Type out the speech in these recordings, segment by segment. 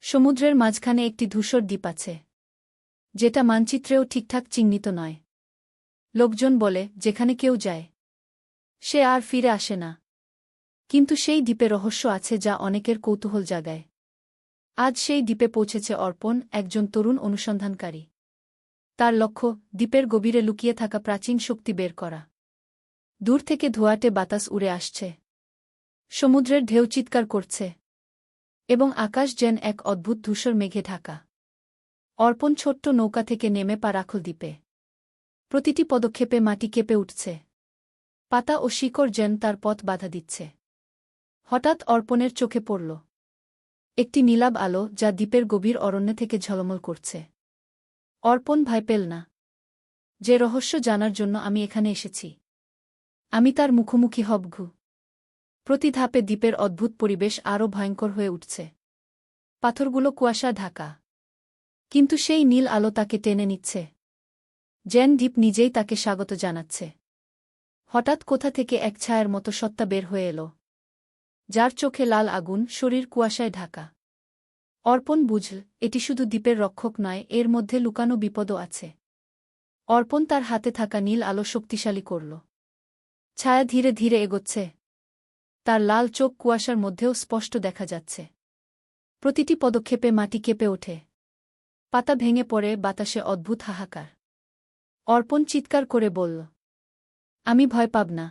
সমুদ্রের মাঝখানে একটি ধূসর দ্বীপ আছে, যেটা মানচিত্রেও ঠিকঠাক চিহ্নিত নয়। লোকজন বলে যেখানে কেউ যায় সে আর ফিরে আসে না। কিন্তু সেই দ্বীপে রহস্য আছে যা অনেকের কৌতূহল জাগায়। আজ সেই দ্বীপে পৌঁছেছে অর্পণ, একজন তরুণ অনুসন্ধানকারী। তার লক্ষ্য দ্বীপের গভীরে লুকিয়ে থাকা প্রাচীন শক্তি বের করা। দূর থেকে ধোঁয়াটে বাতাস উড়ে আসছে, সমুদ্রের ঢেউ চিৎকার করছে, এবং আকাশ যেন এক অদ্ভুত ধূসর মেঘে ঢাকা। অর্পণ ছোট্ট নৌকা থেকে নেমে পা রাখল দ্বীপে। প্রতিটি পদক্ষেপে মাটি কেঁপে উঠছে, পাতা ও শিকড় যেন তার পথ বাধা দিচ্ছে। হঠাৎ অর্পণের চোখে পড়ল একটি নীলাভ আলো যা দ্বীপের গভীর অরণ্য থেকে ঝলমল করছে। অর্পণ ভয় পেল না। যে রহস্য জানার জন্য আমি এখানে এসেছি, আমি তার মুখোমুখি হবঘু। প্রতি ধাপে দ্বীপের অদ্ভুত পরিবেশ আরও ভয়ঙ্কর হয়ে উঠছে। পাথরগুলো কুয়াশা ঢাকা, কিন্তু সেই নীল আলো তাকে টেনে নিচ্ছে, যেন দ্বীপ নিজেই তাকে স্বাগত জানাচ্ছে। হঠাৎ কোথা থেকে এক ছায়ার মতো সত্তা বের হয়ে এল, যার চোখে লাল আগুন, শরীর কুয়াশায় ঢাকা। অর্পণ বুঝল এটি শুধু দ্বীপের রক্ষক নয়, এর মধ্যে লুকানো বিপদও আছে। অর্পণ তার হাতে থাকা নীল আলো শক্তিশালী করল। ছায়া ধীরে ধীরে এগোচ্ছে, তার লাল চোখ কুয়াশার মধ্যেও স্পষ্ট দেখা যাচ্ছে। প্রতিটি পদক্ষেপে মাটি কেঁপে ওঠে, পাতা ভেঙে পড়ে, বাতাসে অদ্ভুত হাহাকার। অর্পণ চিৎকার করে বলল, আমি ভয় পাব না।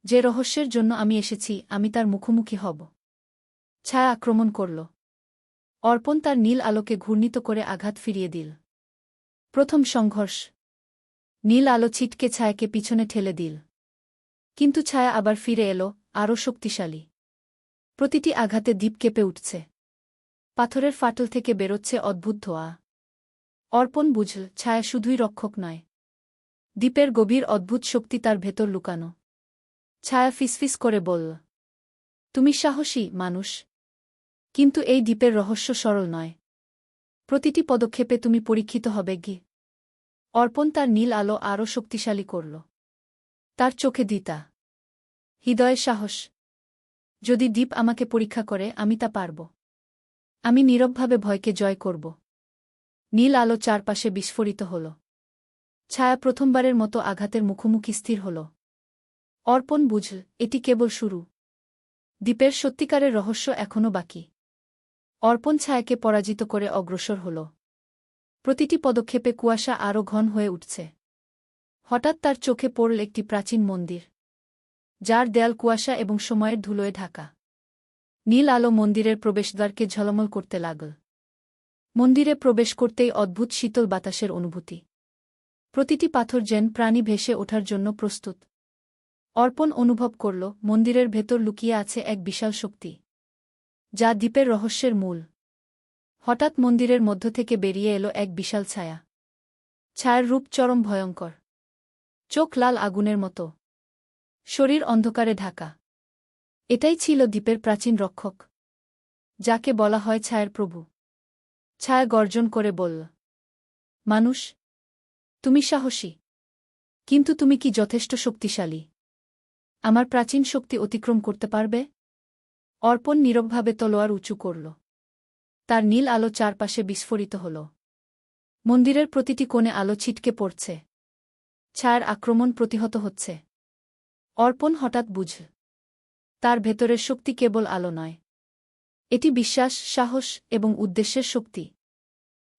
যে রহস্যের জন্য আমি এসেছি, আমি তার মুখোমুখি হব। ছায়া আক্রমণ করল। অর্পণ তার নীল আলোকে ঘূর্ণিত করে আঘাত ফিরিয়ে দিল। প্রথম সংঘর্ষ, নীল আলো ছিটকে ছায়াকে পিছনে ঠেলে দিল। কিন্তু ছায়া আবার ফিরে এলো, আরও শক্তিশালী। প্রতিটি আঘাতে দ্বীপ কেঁপে উঠছে, পাথরের ফাটল থেকে বেরোচ্ছে অদ্ভুত ধোঁয়া। অর্পণ বুঝল ছায়া শুধুই রক্ষক নয়, দ্বীপের গভীর অদ্ভুত শক্তি তার ভেতর লুকানো। ছায়া ফিসফিস করে বলল, তুমি সাহসী মানুষ, কিন্তু এই দ্বীপের রহস্য সরল নয়। প্রতিটি পদক্ষেপে তুমি পরীক্ষিত হবে গি। অর্পণ তার নীল আলো আরও শক্তিশালী করল। তার চোখে দ্বিধা, হৃদয়ে সাহস। যদি দ্বীপ আমাকে পরীক্ষা করে, আমি তা পারব। আমি নীরবভাবে ভয়কে জয় করব। নীল আলো চারপাশে বিস্ফোরিত হল। ছায়া প্রথমবারের মতো আঘাতের মুখোমুখি স্থির হল। অর্পণ বুঝল এটি কেবল শুরু, দ্বীপের সত্যিকারের রহস্য এখনও বাকি। অর্পণ ছায়াকে পরাজিত করে অগ্রসর হল। প্রতিটি পদক্ষেপে কুয়াশা আরও ঘন হয়ে উঠছে। হঠাৎ তার চোখে পড়ল একটি প্রাচীন মন্দির, যার দেয়াল কুয়াশা এবং সময়ের ধুলোয় ঢাকা। নীল আলো মন্দিরের প্রবেশদ্বারকে ঝলমল করতে লাগল। মন্দিরে প্রবেশ করতেই অদ্ভুত শীতল বাতাসের অনুভূতি। প্রতিটি পাথর যেন প্রাণী ভেসে ওঠার জন্য প্রস্তুত। অর্পণ অনুভব করল মন্দিরের ভেতর লুকিয়ে আছে এক বিশাল শক্তি, যা দ্বীপের রহস্যের মূল। হঠাৎ মন্দিরের মধ্য থেকে বেরিয়ে এলো এক বিশাল ছায়া। ছায়ার রূপ চরম ভয়ঙ্কর, চোখ লাল আগুনের মতো, শরীর অন্ধকারে ঢাকা। এটাই ছিল দ্বীপের প্রাচীন রক্ষক, যাকে বলা হয় ছায়ার প্রভু। ছায়া গর্জন করে বলল, মানুষ, তুমি সাহসী, কিন্তু তুমি কি যথেষ্ট শক্তিশালী? আমার প্রাচীন শক্তি অতিক্রম করতে পারবে? অর্পণ নীরবভাবে তলোয়ার উঁচু করল। তার নীল আলো চারপাশে বিস্ফোরিত হল। মন্দিরের প্রতিটি কোণে আলো ছিটকে পড়ছে, ছায়ার আক্রমণ প্রতিহত হচ্ছে। অর্পণ হঠাৎ বুঝল তার ভেতরের শক্তি কেবল আলো নয়, এটি বিশ্বাস, সাহস এবং উদ্দেশ্যের শক্তি,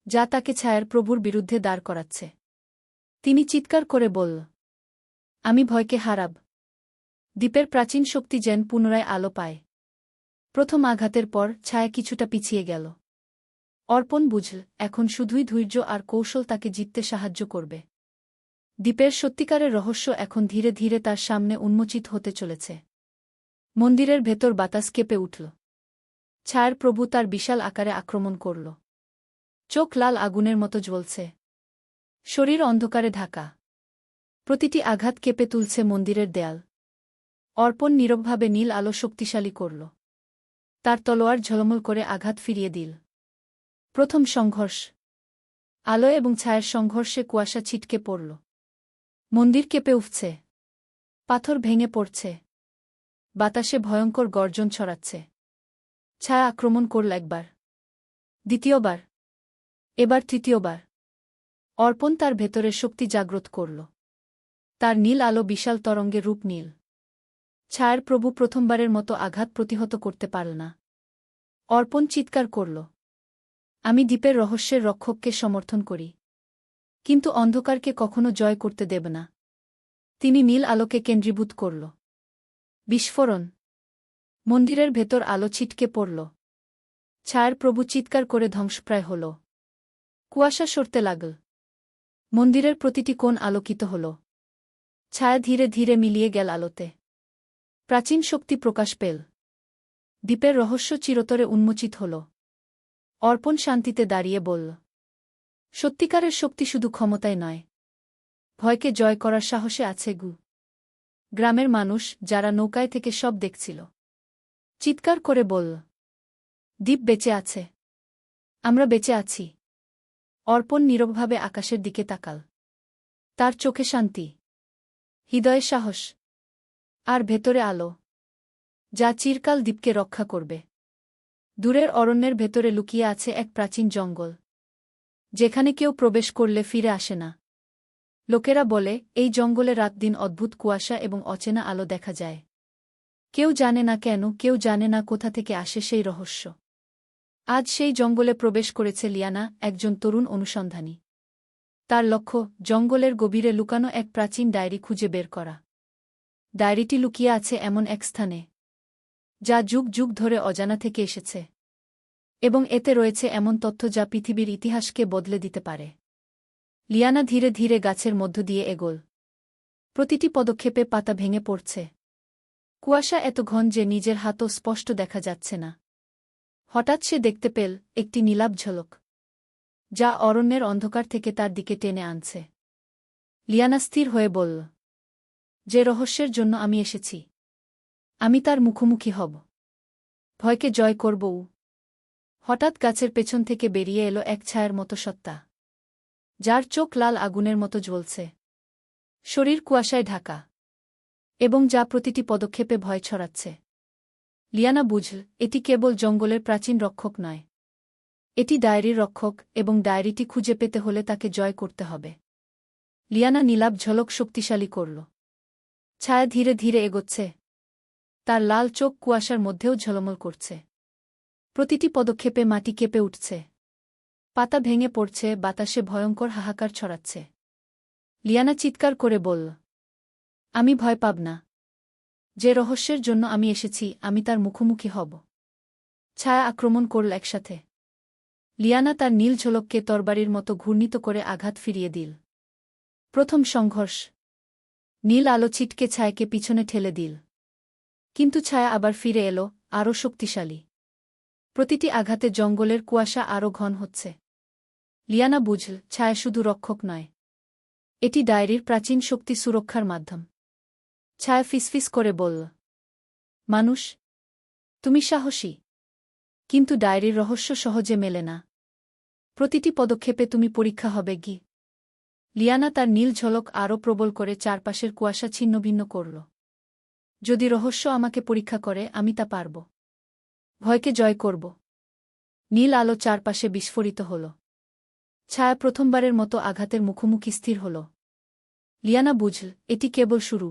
যা তাকে ছায়ার প্রভুর বিরুদ্ধে দাঁড় করাচ্ছে। তিনি চিৎকার করে বলল, আমি ভয়কে হারাব। দ্বীপের প্রাচীন শক্তি যেন পুনরায় আলো পায়। প্রথম আঘাতের পর ছায়া কিছুটা পিছিয়ে গেল। অর্পণ বুঝল এখন শুধুই ধৈর্য আর কৌশল তাকে জিততে সাহায্য করবে। দ্বীপের সত্যিকারের রহস্য এখন ধীরে ধীরে তার সামনে উন্মোচিত হতে চলেছে। মন্দিরের ভেতর বাতাস কেঁপে উঠল। ছায়ার প্রভু তার বিশাল আকারে আক্রমণ করল। চোখ লাল আগুনের মতো জ্বলছে, শরীর অন্ধকারে ঢাকা। প্রতিটি আঘাত কেঁপে তুলছে মন্দিরের দেয়াল। অর্পণ নীরবভাবে নীল আলো শক্তিশালী করল। তার তলোয়ার ঝলমল করে আঘাত ফিরিয়ে দিল। প্রথম সংঘর্ষ, আলো এবং ছায়ার সংঘর্ষে কুয়াশা ছিটকে পড়ল। মন্দির কেঁপে উঠছে, পাথর ভেঙে পড়ছে, বাতাসে ভয়ঙ্কর গর্জন ছড়াচ্ছে। ছায়া আক্রমণ করল একবার, দ্বিতীয়বার। এবার তৃতীয়বার। অর্পণ তার ভেতরের শক্তি জাগ্রত করল। তার নীল আলো বিশাল তরঙ্গে রূপ নীল। ছায়ার প্রভু প্রথমবারের মতো আঘাত প্রতিহত করতে পারল না। অর্পণ চিৎকার করল, আমি দ্বীপের রহস্যের রক্ষককে সমর্থন করি, কিন্তু অন্ধকারকে কখনো জয় করতে দেব না। তিনি নীল আলোকে কেন্দ্রীভূত করল। বিস্ফোরণ। মন্দিরের ভেতর আলো ছিটকে পড়ল। ছায়ার প্রভু চিৎকার করে ধ্বংসপ্রায় হল। কুয়াশা সরতে লাগল। মন্দিরের প্রতিটি কোণ আলোকিত হল। ছায়া ধীরে ধীরে মিলিয়ে গেল আলোতে। প্রাচীন শক্তি প্রকাশ পেল। দ্বীপের রহস্য চিরতরে উন্মোচিত হল। অর্পণ শান্তিতে দাঁড়িয়ে বলল, সত্যিকারের শক্তি শুধু ক্ষমতায় নয়, ভয়কে জয় করার সাহসে আছে গু। গ্রামের মানুষ, যারা নৌকায় থেকে সব দেখছিল, চিৎকার করে বলল, দ্বীপ বেঁচে আছে, আমরা বেঁচে আছি। অর্পণ নীরবভাবে আকাশের দিকে তাকাল। তার চোখে শান্তি, হৃদয়ে সাহস, আর ভেতরে আলো, যা চিরকাল দ্বীপকে রক্ষা করবে। দূরের অরণ্যের ভেতরে লুকিয়ে আছে এক প্রাচীন জঙ্গল, যেখানে কেউ প্রবেশ করলে ফিরে আসে না। লোকেরা বলে, এই জঙ্গলে রাতদিন অদ্ভুত কুয়াশা এবং অচেনা আলো দেখা যায়। কেউ জানে না কেন, কেউ জানে না কোথা থেকে আসে সেই রহস্য। আজ সেই জঙ্গলে প্রবেশ করেছে লিয়ানা, একজন তরুণ অনুসন্ধানী। তার লক্ষ্য, জঙ্গলের গভীরে লুকানো এক প্রাচীন ডায়েরি খুঁজে বের করা। ডায়েরিটি লুকিয়ে আছে এমন এক স্থানে, যা যুগ যুগ ধরে অজানা থেকে এসেছে, এবং এতে রয়েছে এমন তথ্য যা পৃথিবীর ইতিহাসকে বদলে দিতে পারে। লিয়ানা ধীরে ধীরে গাছের মধ্য দিয়ে এগোল। প্রতিটি পদক্ষেপে পাতা ভেঙে পড়ছে। কুয়াশা এত ঘন যে নিজের হাতও স্পষ্ট দেখা যাচ্ছে না। হঠাৎ সে দেখতে পেল একটি নীলাভ ঝলক, যা অরণ্যের অন্ধকার থেকে তার দিকে টেনে আনছে। লিয়ানা স্থির হয়ে বলল, যে রহস্যের জন্য আমি এসেছি, আমি তার মুখোমুখি হব, ভয়কে জয় করব। হঠাৎ গাছের পেছন থেকে বেরিয়ে এলো এক ছায়ার মতো সত্তা, যার চোখ লাল আগুনের মতো জ্বলছে, শরীর কুয়াশায় ঢাকা, এবং যা প্রতিটি পদক্ষেপে ভয় ছড়াচ্ছে। লিয়ানা বুঝল, এটি কেবল জঙ্গলের প্রাচীন রক্ষক নয়, এটি ডায়েরির রক্ষক, এবং ডায়েরিটি খুঁজে পেতে হলে তাকে জয় করতে হবে। লিয়ানা নীলাভ ঝলক শক্তিশালী করল। ছায়া ধীরে ধীরে এগোচ্ছে। তার লাল চোখ কুয়াশার মধ্যেও ঝলমল করছে। প্রতিটি পদক্ষেপে মাটি কেঁপে উঠছে। পাতা ভেঙে পড়ছে, বাতাসে ভয়ঙ্কর হাহাকার ছড়াচ্ছে। লিয়ানা চিৎকার করে বলল, আমি ভয় পাব না। যে রহস্যের জন্য আমি এসেছি, আমি তার মুখোমুখি হব। ছায়া আক্রমণ করল একসাথে। লিয়ানা তার নীল ঝলককে তরবারির মতো ঘূর্ণিত করে আঘাত ফিরিয়ে দিল। প্রথম সংঘর্ষ। নীল আলো ছিটকে ছায়াকে পিছনে ঠেলে দিল। কিন্তু ছায়া আবার ফিরে এলো, আরও শক্তিশালী। প্রতিটি আঘাতে জঙ্গলের কুয়াশা আরও ঘন হচ্ছে। লিয়ানা বুঝল, ছায়া শুধু রক্ষক নয়, এটি ডায়েরির প্রাচীন শক্তি সুরক্ষার মাধ্যম। ছায়া ফিসফিস করে বলল, মানুষ, তুমি সাহসী, কিন্তু ডায়েরির রহস্য সহজে মেলে না। প্রতিটি পদক্ষেপে তুমি পরীক্ষা হবে গি। লিয়ানা তার নীল ঝলক আরও প্রবল করে চারপাশের কুয়াশা ছিন্নভিন্ন করল। যদি রহস্য আমাকে পরীক্ষা করে, আমি তা পারব, ভয়কে জয় করব। নীল আলো চারপাশে বিস্ফোরিত হল। ছায়া প্রথমবারের মতো আঘাতের মুখোমুখি স্থির হল। লিয়ানা বুঝল, এটি কেবল শুরু।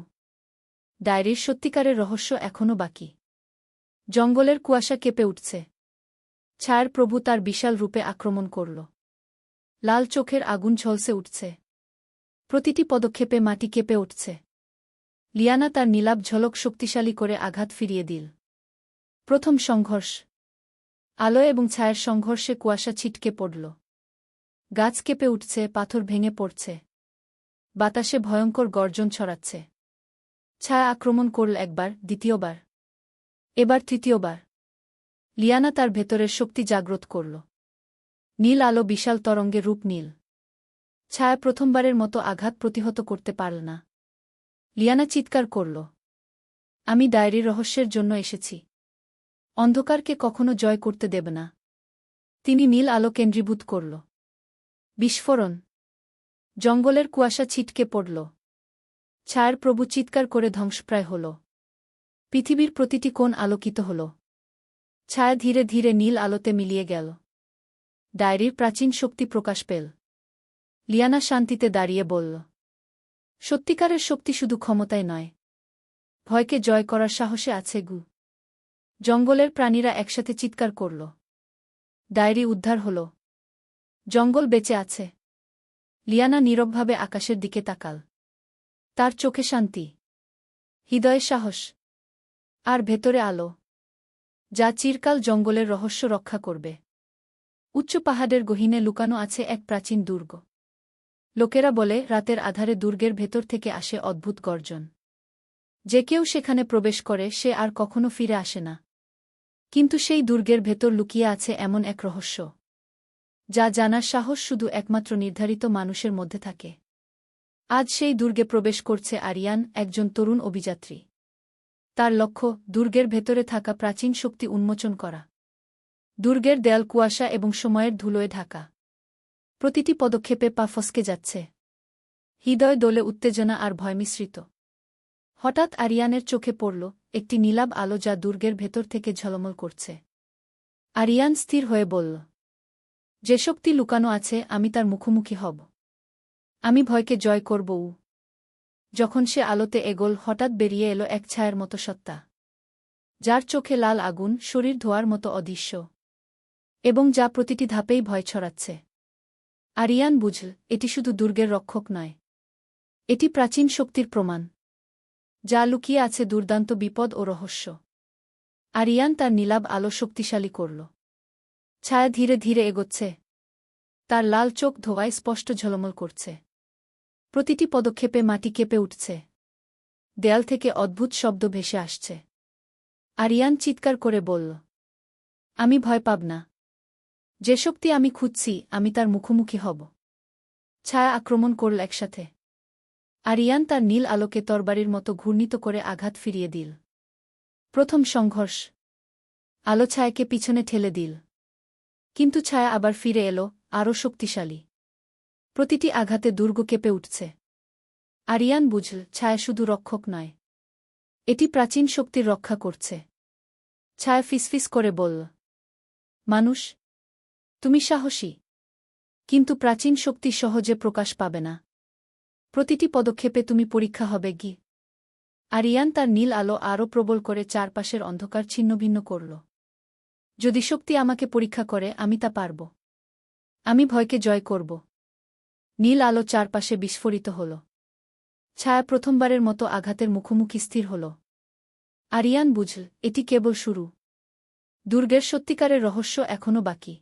ডায়েরির সত্যিকারের রহস্য এখনও বাকি। জঙ্গলের কুয়াশা কেঁপে উঠছে। ছায়ার প্রভু তার বিশাল রূপে আক্রমণ করল। লাল চোখের আগুন ঝলসে উঠছে। প্রতিটি পদক্ষেপে মাটি কেঁপে উঠছে। লিয়ানা তার নীলাভ ঝলক শক্তিশালী করে আঘাত ফিরিয়ে দিল। প্রথম সংঘর্ষ। আলো এবং ছায়ার সংঘর্ষে কুয়াশা ছিটকে পড়ল। গাছ কেঁপে উঠছে, পাথর ভেঙে পড়ছে। বাতাসে ভয়ঙ্কর গর্জন ছড়াচ্ছে। ছায়া আক্রমণ করল একবার, দ্বিতীয়বার, এবার তৃতীয়বার। লিয়ানা তার ভেতরের শক্তি জাগ্রত করল। নীল আলো বিশাল তরঙ্গে রূপ নীল। ছায়া প্রথমবারের মতো আঘাত প্রতিহত করতে পারল না। লিয়ানা চিৎকার করল, আমি ডায়েরির রহস্যের জন্য এসেছি, অন্ধকারকে কখনো জয় করতে দেব না। তিনি নীল আলো কেন্দ্রীভূত করল। বিস্ফোরণ। জঙ্গলের কুয়াশা ছিটকে পড়ল। ছায়ার প্রভু চিৎকার করে ধ্বংসপ্রায় হল। পৃথিবীর প্রতিটি কোণ আলোকিত হল। ছায়া ধীরে ধীরে নীল আলোতে মিলিয়ে গেল। ডায়েরির প্রাচীন শক্তি প্রকাশ পেল। লিয়ানা শান্তিতে দাঁড়িয়ে বলল, সত্যিকারের শক্তি শুধু ক্ষমতায় নয়, ভয়কে জয় করার সাহসে আছে গু। জঙ্গলের প্রাণীরা একসাথে চিৎকার করল। ডায়েরি উদ্ধার হল। জঙ্গল বেঁচে আছে। লিয়ানা নীরবভাবে আকাশের দিকে তাকাল। তার চোখে শান্তি, হৃদয়ে সাহস, আর ভেতরে আলো, যা চিরকাল জঙ্গলের রহস্য রক্ষা করবে। উচ্চ পাহাড়ের গহীনে লুকানো আছে এক প্রাচীন দুর্গ। লোকেরা বলে রাতের আধারে দুর্গের ভেতর থেকে আসে অদ্ভুত গর্জন। যে কেউ সেখানে প্রবেশ করে সে আর কখনো ফিরে আসে না। কিন্তু সেই দুর্গের ভেতর লুকিয়ে আছে এমন এক রহস্য, যা জানার সাহস শুধু একমাত্র নির্ধারিত মানুষের মধ্যে থাকে। আজ সেই দুর্গে প্রবেশ করছে আরিয়ান, একজন তরুণ অভিযাত্রী। তার লক্ষ্য দুর্গের ভেতরে থাকা প্রাচীন শক্তি উন্মোচন করা। দুর্গের দেয়াল কুয়াশা এবং সময়ের ধুলোয় ঢাকা। প্রতিটি পদক্ষেপে পা ফসকে যাচ্ছে। হৃদয় দোলে উত্তেজনা আর ভয় মিশ্রিত। হঠাৎ আরিয়ানের চোখে পড়ল একটি নীলাভ আলো যা দুর্গের ভেতর থেকে ঝলমল করছে। আরিয়ান স্থির হয়ে বলল, যে শক্তি লুকানো আছে আমি তার মুখোমুখি হব। আমি ভয়কে জয় করব। যখন সে আলোতে এগোল হঠাৎ বেরিয়ে এলো এক ছায়ার মতো সত্তা, যার চোখে লাল আগুন, শরীর ধোয়ার মতো অদৃশ্য, এবং যা প্রতিটি ধাপেই ভয় ছড়াচ্ছে। আরিয়ান বুঝল এটি শুধু দুর্গের রক্ষক নয়, এটি প্রাচীন শক্তির প্রমাণ, যা লুকিয়ে আছে দুর্দান্ত বিপদ ও রহস্য। আরিয়ান তার নীলাভ আলো শক্তিশালী করল। ছায়া ধীরে ধীরে এগোচ্ছে। তার লাল চোখ ধোঁয়ায় স্পষ্ট ঝলমল করছে। প্রতিটি পদক্ষেপে মাটি কেঁপে উঠছে। দেয়াল থেকে অদ্ভুত শব্দ ভেসে আসছে। আরিয়ান চিৎকার করে বলল, আমি ভয় পাব না। যে শক্তি আমি খুঁজছি আমি তার মুখোমুখি হব। ছায়া আক্রমণ করল একসাথে। আরিয়ান তার নীল আলোকে তরবারির মতো ঘূর্ণিত করে আঘাত ফিরিয়ে দিল। প্রথম সংঘর্ষ। আলো ছায়াকে পিছনে ঠেলে দিল। কিন্তু ছায়া আবার ফিরে এলো, আরও শক্তিশালী। প্রতিটি আঘাতে দুর্গ কেঁপে উঠছে। আরিয়ান বুঝল ছায়া শুধু রক্ষক নয়, এটি প্রাচীন শক্তির রক্ষা করছে। ছায়া ফিসফিস করে বলল, মানুষ, তুমি সাহসী, কিন্তু প্রাচীন শক্তি সহজে প্রকাশ পাবে না। প্রতিটি পদক্ষেপে তুমি পরীক্ষা হবে গি। আরিয়ান তার নীল আলো আরও প্রবল করে চারপাশের অন্ধকার ছিন্নভিন্ন করল। যদি শক্তি আমাকে পরীক্ষা করে আমি তা পারব। আমি ভয়কে জয় করব। নীল আলো চারপাশে বিস্ফোরিত হল। ছায়া প্রথমবারের মতো আঘাতের মুখোমুখি স্থির হল। আরিয়ান বুঝল এটি কেবল শুরু। দুর্গের সত্যিকারের রহস্য এখনও বাকি।